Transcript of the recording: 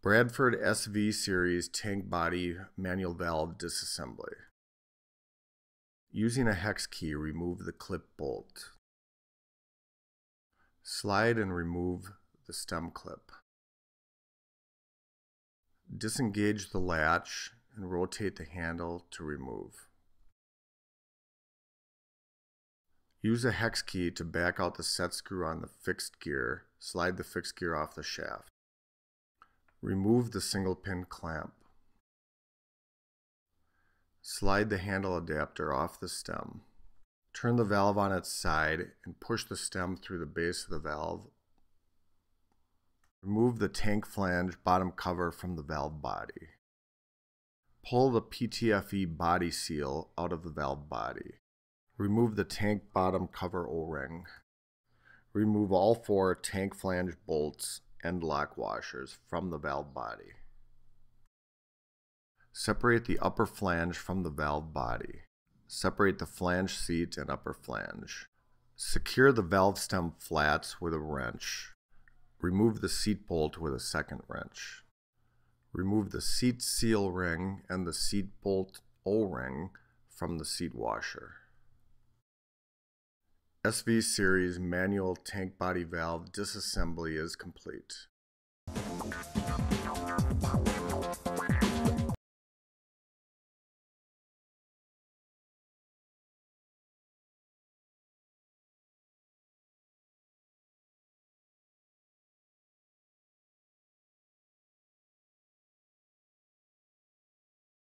Bradford SV Series tank body manual valve disassembly. Using a hex key, remove the clip bolt. Slide and remove the stem clip. Disengage the latch and rotate the handle to remove. Use a hex key to back out the set screw on the fixed gear. Slide the fixed gear off the shaft. Remove the single pin clamp. Slide the handle adapter off the stem. Turn the valve on its side and push the stem through the base of the valve. Remove the tank flange bottom cover from the valve body. Pull the PTFE body seal out of the valve body. Remove the tank bottom cover O-ring. Remove all 4 tank flange bolts and lock washers from the valve body. Separate the upper flange from the valve body. Separate the flange seat and upper flange. Secure the valve stem flats with a wrench. Remove the seat bolt with a second wrench. Remove the seat seal ring and the seat bolt O-ring from the seat washer. SV Series manual tank body valve disassembly is complete.